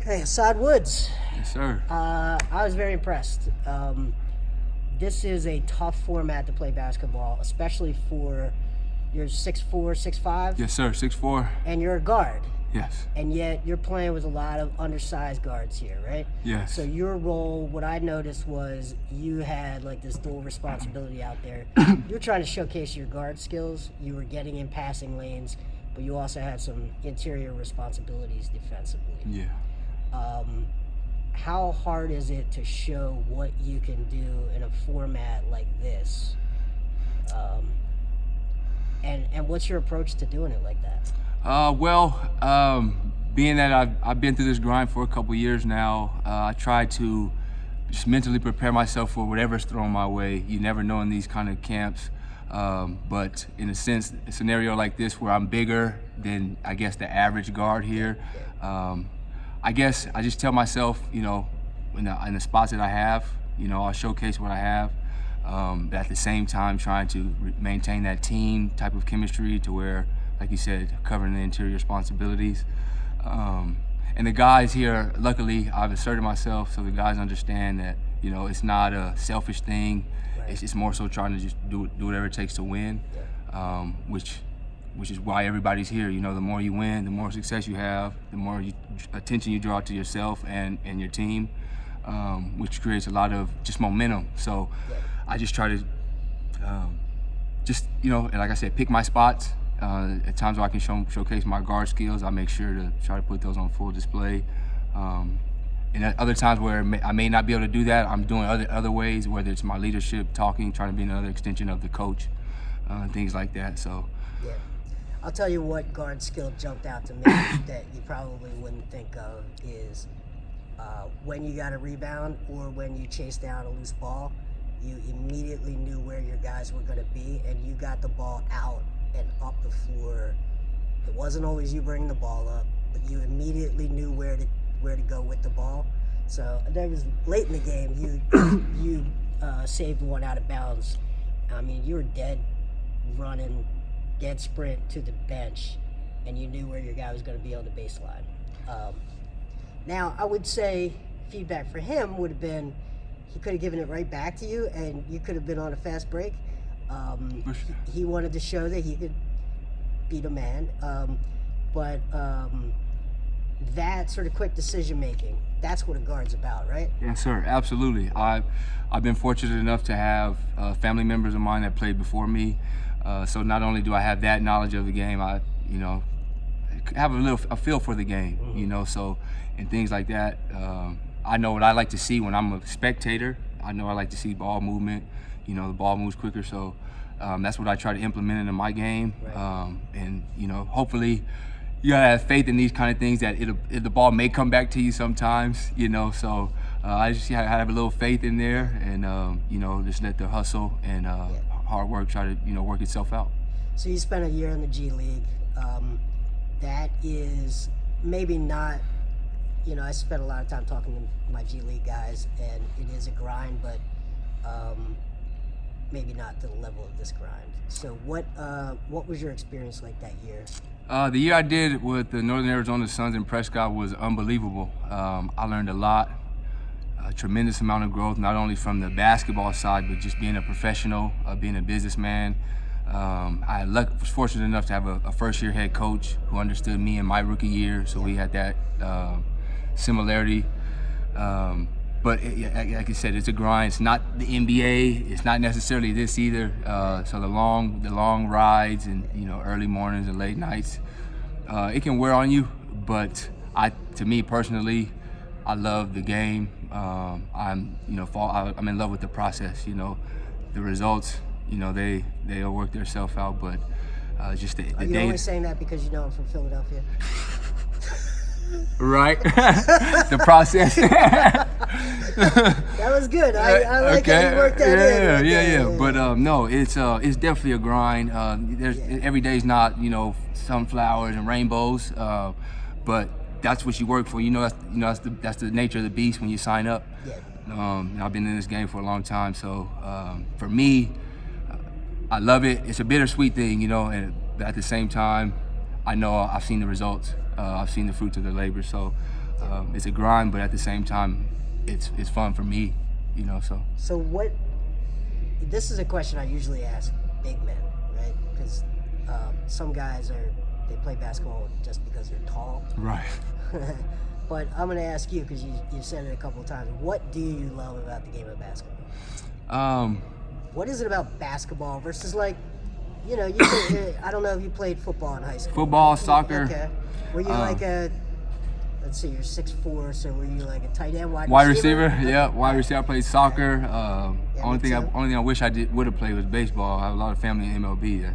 Hey, Asaad Woods. Yes, sir. I was very impressed. This is a tough format to play basketball, especially for you're 6'4", 6'5", Yes, sir. 6'4". and you're a guard. Yes. And yet you're playing with a lot of undersized guards here, right? Yes. So your role, what I noticed was you had like this dual responsibility out there. You were trying to showcase your guard skills. You were getting in passing lanes, but you also had some interior responsibilities defensively. Yeah. How hard is it to show what you can do in a format like this? And what's your approach to doing it like that? Being that I've been through this grind for a couple years now, I try to just mentally prepare myself for whatever's thrown my way. You never know in these kind of camps. But in a sense, a scenario like this where I'm bigger than, I guess, the average guard here, I guess I just tell myself, in the spots that I have, I'll showcase what I have. But at the same time, trying to maintain that team type of chemistry to where, like you said, covering the interior responsibilities. And the guys here, luckily, I've asserted myself, so the guys understand that, it's not a selfish thing. Right. It's just more so trying to just do whatever it takes to win, which is why everybody's here. The more you win, the more success you have, the more attention you draw to yourself and your team, which creates a lot of just momentum. So I just try to and like I said, pick my spots. At times where I can showcase my guard skills, I make sure to try to put those on full display. And at other times where I may not be able to do that, I'm doing other ways, whether it's my leadership, talking, trying to be another extension of the coach, things like that. So. Yeah. I'll tell you what guard skill jumped out to me that you probably wouldn't think of is when you got a rebound or when you chased down a loose ball, you immediately knew where your guys were going to be, and you got the ball out and up the floor. It wasn't always you bringing the ball up, but you immediately knew where to go with the ball. So there was late in the game, you saved one out of bounds. I mean, you were dead sprint to the bench, and you knew where your guy was going to be on the baseline. Now, I would say feedback for him would have been he could have given it right back to you, and you could have been on a fast break. He wanted to show that he could beat a man, but that sort of quick decision making, that's what a guard's about, right? Yes, sir, absolutely. I've been fortunate enough to have family members of mine that played before me, so not only do I have that knowledge of the game, I have a feel for the game, so and things like that. I know what I like to see when I'm a spectator. I know I like to see ball movement. The ball moves quicker, so that's what I try to implement into my game. Right. And hopefully, you gotta have faith in these kind of things that the ball may come back to you sometimes. So I just have a little faith in there, and just let the hustle and hard work try to work itself out. So you spent a year in the G League. That is maybe not. I spent a lot of time talking to my G League guys, and it is a grind, but maybe not to the level of this grind. So what was your experience like that year? The year I did with the Northern Arizona Suns in Prescott was unbelievable. I learned a lot, a tremendous amount of growth, not only from the basketball side, but just being a professional, being a businessman. I was fortunate enough to have a first-year head coach who understood me in my rookie year, so we had that similarity. But like I said, it's a grind. It's not the NBA. It's not necessarily this either. So the long rides and early mornings and late nights, it can wear on you. But to me personally, I love the game. I'm in love with the process. The results. They'll work themselves out. But just the Are you only saying that because I'm from Philadelphia? Right. The process. That was good. I like how you worked that in. Yeah. But no, it's definitely a grind. Every day's not sunflowers and rainbows, but that's what you work for. That's the nature of the beast when you sign up. Yeah. I've been in this game for a long time, so for me, I love it. It's a bittersweet thing, and at the same time, I know I've seen the results. I've seen the fruits of the labor, so It's a grind, but at the same time, it's fun for me, So what? This is a question I usually ask big men, right? Because some guys they play basketball just because they're tall. Right. But I'm going to ask you, because you said it a couple of times. What do you love about the game of basketball? What is it about basketball versus I don't know if you played football in high school. Football, soccer. Okay. Were you let's see, you're 6'4", so were you like a tight end, wide receiver? Okay. Yeah, wide receiver. I played soccer. Only thing I wish I would have played was baseball. I have a lot of family in MLB. I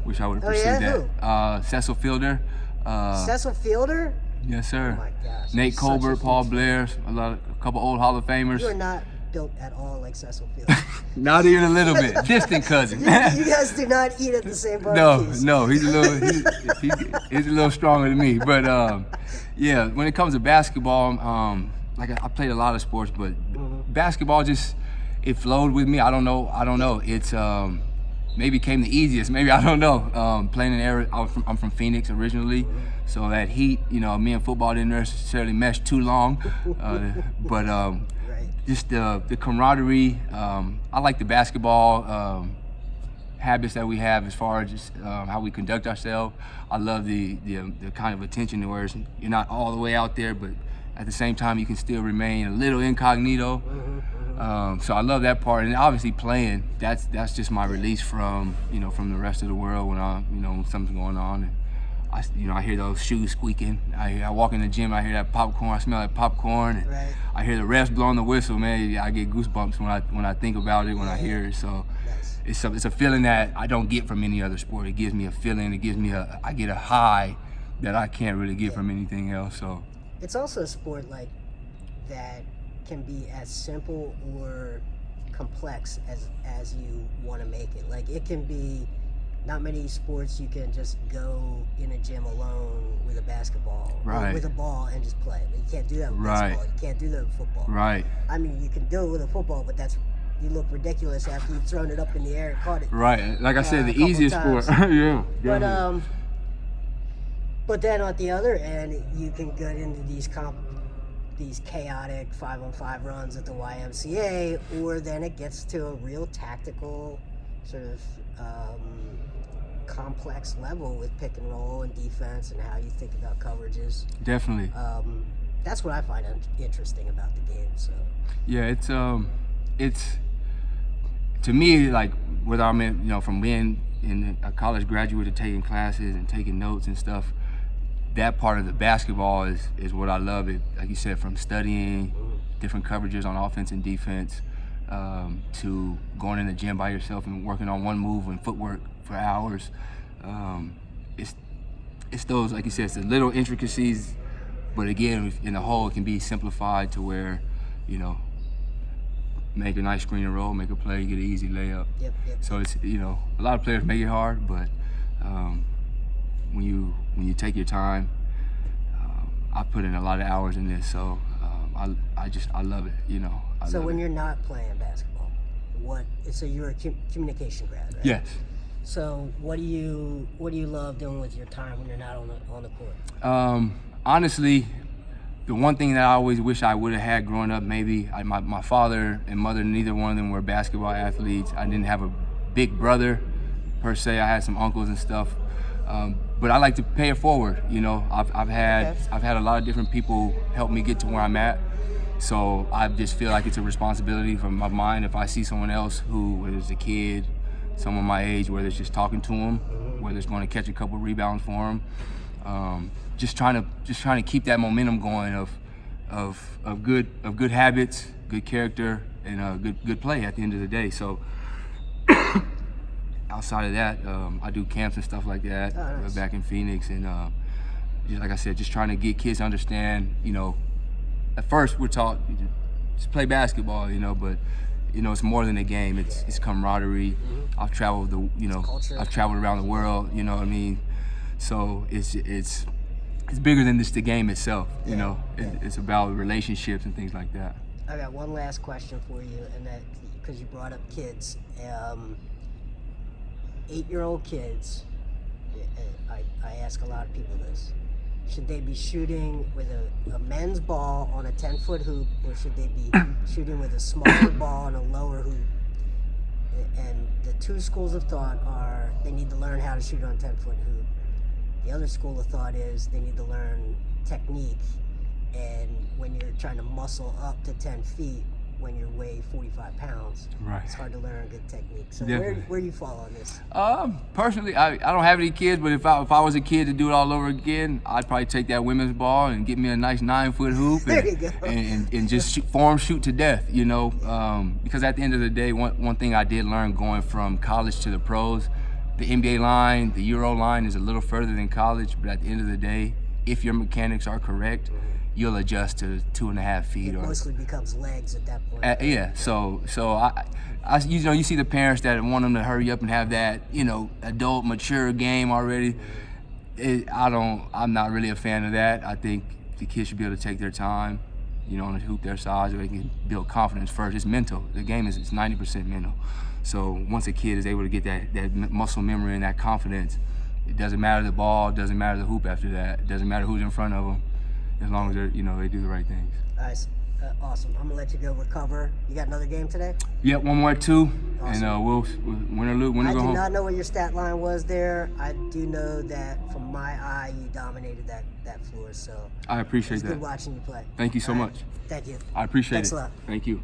wish I would have pursued that. Cecil Fielder. Cecil Fielder? Yes, sir. Oh my gosh. Nate Colbert, Paul Blair, a couple old Hall of Famers. You are not built at all like Cecil Fielder. Not even a little bit. Distant cousin. You guys do not eat at the same barbecues. No, he's a little stronger than me. But yeah, when it comes to basketball, I played a lot of sports, but basketball it flowed with me. I don't know. It's maybe came the easiest. Maybe I don't know. Playing in area, I'm from Phoenix originally, so that heat, me and football didn't necessarily mesh too long, but just the camaraderie. I like the basketball habits that we have as far as just how we conduct ourselves. I love the kind of attention to where you're not all the way out there, but at the same time you can still remain a little incognito. So I love that part, and obviously playing. That's just my release from from the rest of the world when when something's going on. And I hear those shoes squeaking. I walk in the gym, I hear that popcorn. I smell that popcorn. And right. I hear the refs blowing the whistle. Man, I get goosebumps when I think about it, when I hear it. So nice. it's a feeling that I don't get from any other sport. It gives me a feeling. I get a high that I can't really get from anything else. So it's also a sport that can be as simple or complex as you want to make it. Like, it can be not many sports you can just go in a gym alone with a basketball or with a ball and just play. But you can't do that with baseball. You can't do that with football. Right. I mean, you can do it with a football, but you look ridiculous after you've thrown it up in the air and caught it. Right. Like I said, the easiest sport. Yeah. But then at the other end, you can get into these chaotic 5-on-5 runs at the YMCA, or then it gets to a real tactical sort of complex level with pick and roll and defense and how you think about coverages. Definitely. That's what I find interesting about the game. So yeah, it's to me, like, whether I'm in, from being a college graduate to taking classes and taking notes and stuff, that part of the basketball is what I love. It, like you said, from studying different coverages on offense and defense, to going in the gym by yourself and working on one move and footwork for hours. It's those, like you said, it's the little intricacies, but again, in the whole, it can be simplified to where, make a nice screen and roll, make a play, get an easy layup. Yep. So it's, a lot of players make it hard, but when you take your time, I put in a lot of hours in this, so I love it, So when you're not playing basketball, so you're a communication grad, right? Yes. So what do you love doing with your time when you're not on the court? Honestly, the one thing that I always wish I would have had growing up, maybe my father and mother, neither one of them were basketball athletes. I didn't have a big brother per se. I had some uncles and stuff, but I like to pay it forward. I've had a lot of different people help me get to where I'm at. So I just feel like it's a responsibility from my mind. If I see someone else who, whether it's a kid, someone my age, whether it's just talking to them, whether it's going to catch a couple rebounds for them, just trying to keep that momentum going of good habits, good character, and good play at the end of the day. So outside of that, I do camps and stuff like that. Nice. Back in Phoenix, and just like I said, just trying to get kids to understand. At first we're taught just play basketball, but it's more than a game. It's camaraderie. I've traveled I've traveled around the world. You know what I mean? So it's bigger than just the game itself. It's about relationships and things like that. I got one last question for you, and that because you brought up kids, 8-year-old kids. I ask a lot of people this. Should they be shooting with a men's ball on a 10-foot hoop, or should they be shooting with a smaller ball on a lower hoop? And the two schools of thought are they need to learn how to shoot on a 10-foot hoop. The other school of thought is they need to learn technique. And when you're trying to muscle up to 10 feet, when you weigh 45 pounds, Right. it's hard to learn good technique. So Definitely. where do you fall on this? Personally, I don't have any kids, but if I was a kid to do it all over again, I'd probably take that women's ball and get me a nice 9-foot hoop There you go. and just shoot to death, you know. Because at the end of the day, one thing I did learn going from college to the pros, the NBA line, the Euro line is a little further than college, but at the end of the day, if your mechanics are correct, you'll adjust to 2.5 feet. It mostly becomes legs at that point. Yeah, so I you know, you see the parents that want them to hurry up and have that, you know, adult mature game already. I'm not really a fan of that. I think the kids should be able to take their time, you know, and hoop their size, so they can build confidence first. It's mental. The game is 90% mental. So once a kid is able to get that muscle memory and that confidence, it doesn't matter the ball, it doesn't matter the hoop after that. It doesn't matter who's in front of them, as long as they're, you know, they do the right things. Nice. Awesome. I'm gonna let you go recover. You got another game today? Yep, one more at 2, Awesome. and we'll win or lose, win or I go do home. not know what your stat line was there. I do know that from my eye, you dominated that floor. So I appreciate it's that. good watching you play. Thank you so All right. much. Thank you. I appreciate Thanks it. a lot. Thank you.